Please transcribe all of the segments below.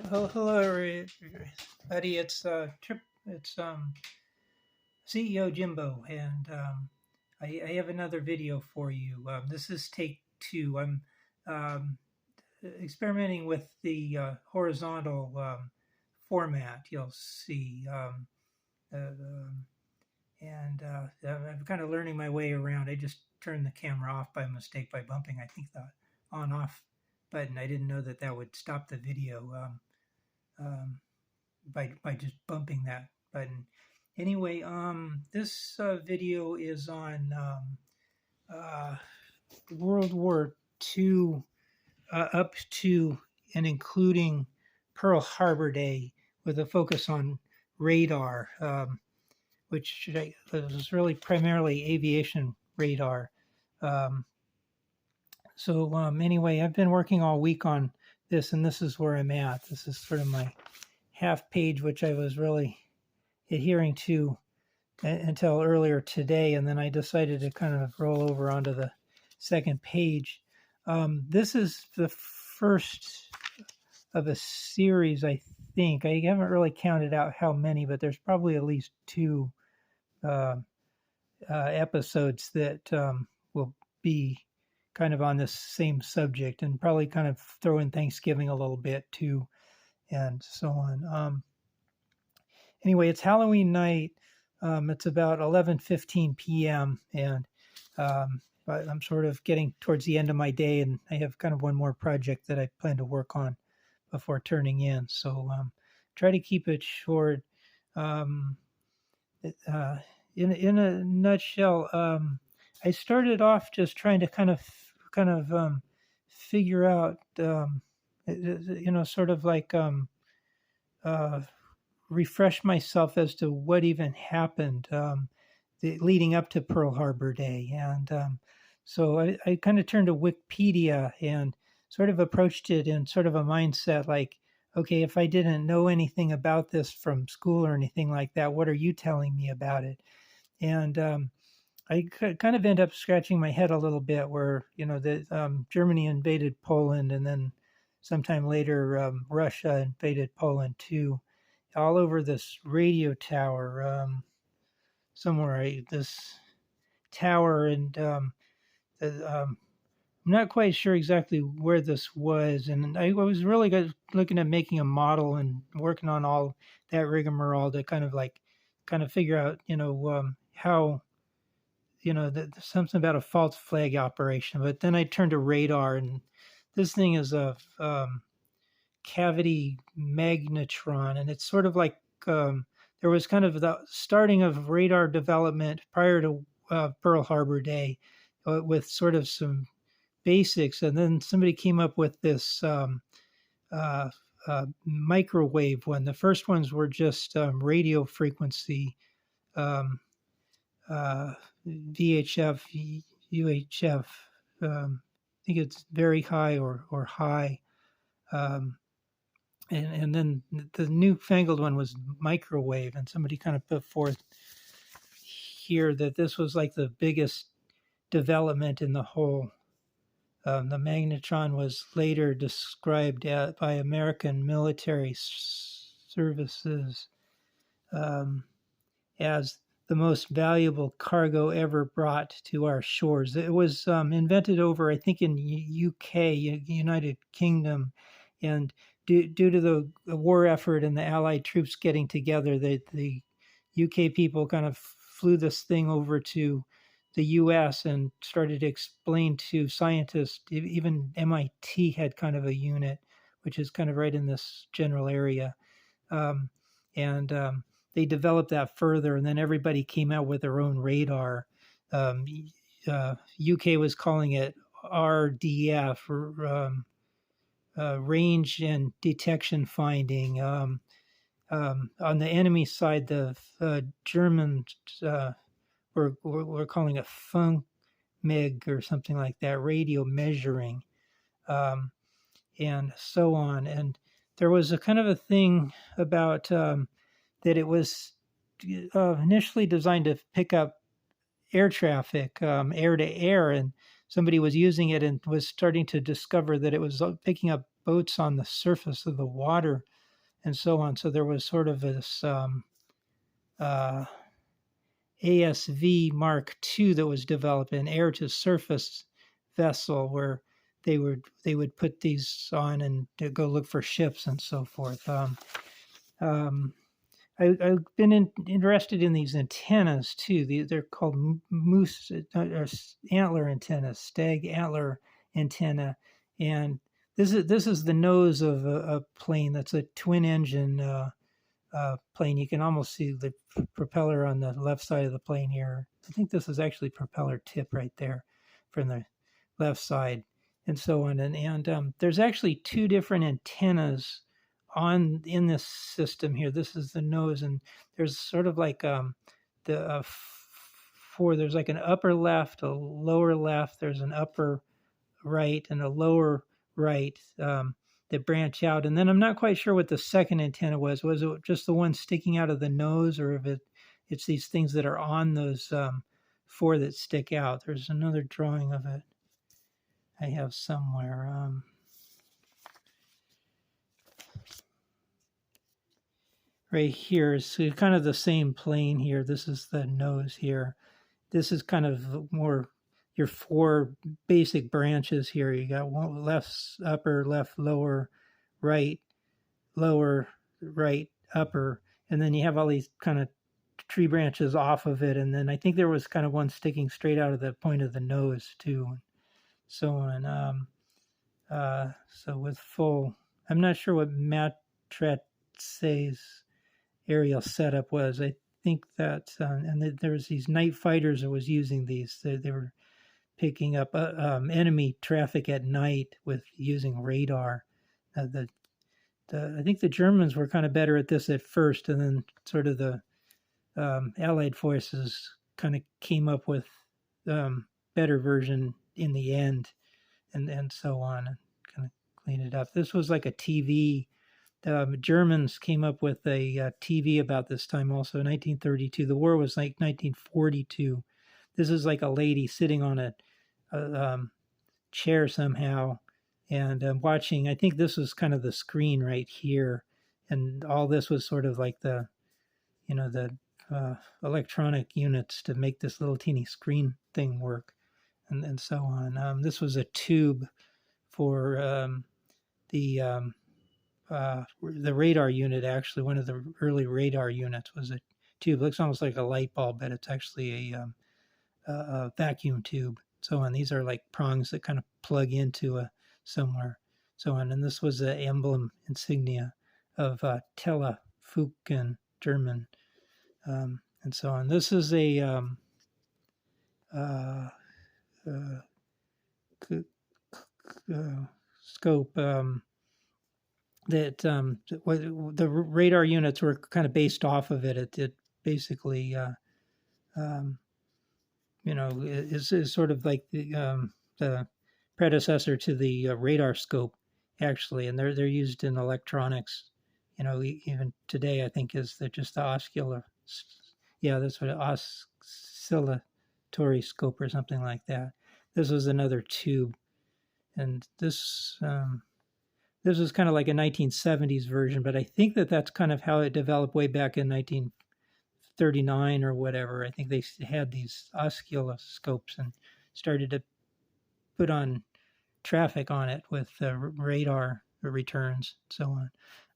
Hello, everybody. It's Trip. It's CEO Jimbo, and I have another video for you. This is take two. I'm um, experimenting with the horizontal format. You'll see, and I'm kind of learning my way around. I just turned the camera off by mistake by bumping, I think, the on/off button. I didn't know that that would stop the video. Um, by just bumping that button. Anyway, this video is on uh, World War II up to and including Pearl Harbor Day, with a focus on radar, which was really primarily aviation radar. Um, anyway, I've been working all week on this, and this is where I'm at. This is sort of my half page, which I was really adhering to until earlier today, and then I decided to kind of roll over onto the second page. This is the first of a series, I think. I haven't really counted out how many, but there's probably at least two uh, episodes that will be kind of on this same subject, and probably kind of throw in Thanksgiving a little bit too, and so on. Anyway, it's Halloween night. It's about 11:15 p.m. and I'm sort of getting towards the end of my day, and I have kind of one more project that I plan to work on before turning in. So try to keep it short. Um, in a nutshell, I started off just trying to kind of figure out, sort of like uh, refresh myself as to what even happened leading up to Pearl Harbor Day. And so I kind of turned to Wikipedia and sort of approached it in sort of a mindset like, okay, if I didn't know anything about this from school or anything like that, what are you telling me about it? And I kind of end up scratching my head a little bit where, Germany invaded Poland, and then sometime later, Russia invaded Poland too, all over this radio tower, somewhere, this tower. And I'm not quite sure exactly where this was. And I was really looking at making a model and working on all that rigmarole to kind of figure out, how, something about a false flag operation. But then I turned to radar, and this thing is a cavity magnetron, and it's sort of like there was kind of the starting of radar development prior to Pearl Harbor Day, with sort of some basics, and then somebody came up with this uh, microwave one. The first ones were just radio frequency, um, VHF, UHF. I think it's very high or high. Um, and then the newfangled one was microwave, and somebody kind of put forth here that this was like the biggest development in the whole. The magnetron was later described by American military services as the most valuable cargo ever brought to our shores. It was invented over, I think, in UK, United Kingdom, and due to the war effort and the Allied troops getting together, the UK people kind of flew this thing over to the US and started to explain to scientists. Even MIT had kind of a unit, which is kind of right in this general area. And they developed that further, and then everybody came out with their own radar. UK was calling it RDF, range and detection finding. On the enemy side, the Germans we're calling it FUNMEG or something like that, radio measuring, and so on. And there was a kind of a thing about that it was initially designed to pick up air traffic, air to air, and somebody was using it and was starting to discover that it was picking up boats on the surface of the water and so on. So there was sort of this uh, ASV Mark II that was developed, an air-to-surface vessel, where they would put these on and go look for ships and so forth. I've been interested in these antennas too. They're called moose or antler antennas, stag antler antenna, and this is the nose of a plane that's a twin engine plane. You can almost see the propeller on the left side of the plane here. I think this is actually propeller tip right there from the left side, and so on. And there's actually two different antennas in this system here. This is the nose, and there's sort of like there's like an upper left, a lower left. There's an upper right and a lower right that branch out. And then I'm not quite sure what the second antenna was. Was it just the one sticking out of the nose, or if it's these things that are on those four that stick out? There's another drawing of it I have somewhere. Right here is kind of the same plane here. This is the nose here. This is kind of more your four basic branches here. You got one left upper, left lower, right lower, right upper, and then you have all these kind of tree branches off of it. And then I think there was kind of one sticking straight out of the point of the nose too, and so on. So with full, I'm not sure what Matt Tratse's aerial setup was. I think that, and there was these night fighters that was using these. They were picking up enemy traffic at night with using radar. I think the Germans were kind of better at this at first, and then sort of the Allied forces kind of came up with better version in the end, and so on, and kind of clean it up. This was like a TV. The Germans came up with a TV about this time also, 1932. The war was like 1942. This is like a lady sitting on a chair somehow and watching. I think this was kind of the screen right here, and all this was sort of like the electronic units to make this little teeny screen thing work, and so on. This was a tube for the radar unit. Actually, one of the early radar units was a tube. It looks almost like a light bulb, but it's actually a vacuum tube. So on, these are like prongs that kind of plug into somewhere. So on, and this was the emblem insignia of Telefunken German, and so on. This is a scope that the radar units were kind of based off of it. It basically, is sort of like the predecessor to the radar scope, actually, and they're used in electronics. Even today, I think is just the oscillatory scope or something like that. This was another tube, and this was kind of like a 1970s version, but I think that's kind of how it developed way back in 1939 or whatever. I think they had these oscilloscopes and started to put on traffic on it with radar returns, so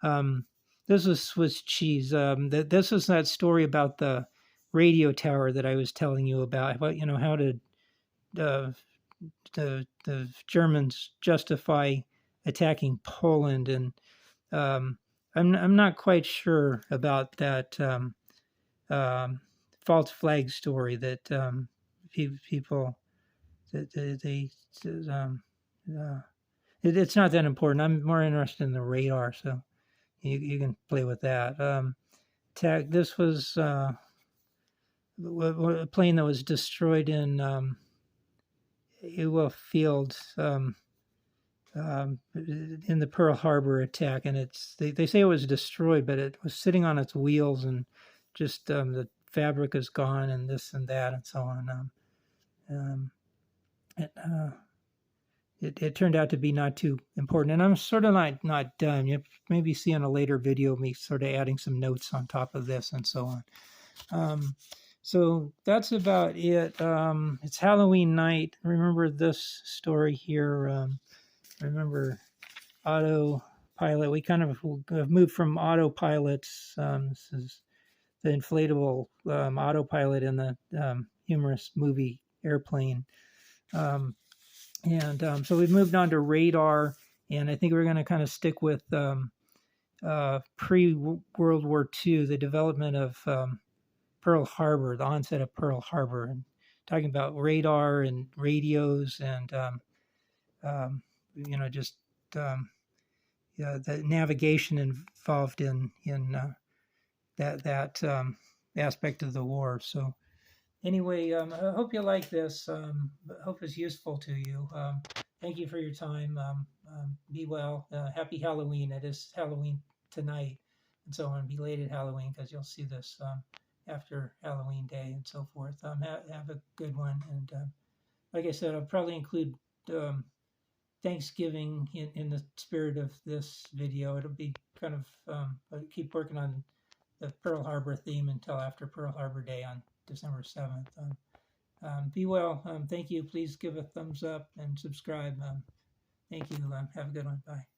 on. This was Swiss cheese. This was that story about the radio tower that I was telling you about how did the Germans justify attacking Poland, and I'm not quite sure about that false flag story that people it's not that important. I'm more interested in the radar, so you can play with that. This was a plane that was destroyed in Ewell Field in the Pearl Harbor attack, and they say it was destroyed, but it was sitting on its wheels, and just the fabric is gone, and this and that, and so on. it turned out to be not too important. And I'm sort of not done. You maybe see in a later video me sort of adding some notes on top of this and so on. So that's about it. It's Halloween night. Remember this story here. Remember autopilot. We kind of have moved from autopilots. This is the inflatable autopilot in the humorous movie Airplane. So we've moved on to radar, and I think we're going to kind of stick with pre-World War II, the development of Pearl Harbor, the onset of Pearl Harbor, and talking about radar and radios and just the navigation involved in that aspect of the war. So anyway, I hope you like this. I hope it's useful to you. Thank you for your time. Be well. Happy Halloween. It is Halloween tonight, and so on. Belated Halloween, because you'll see this after Halloween Day and so forth. Have a good one. And like I said, I'll probably include Thanksgiving in the spirit of this video. It'll be kind of, I keep working on the Pearl Harbor theme until after Pearl Harbor Day on December 7th. Be well. Thank you. Please give a thumbs up and subscribe. Thank you. Have a good one. Bye.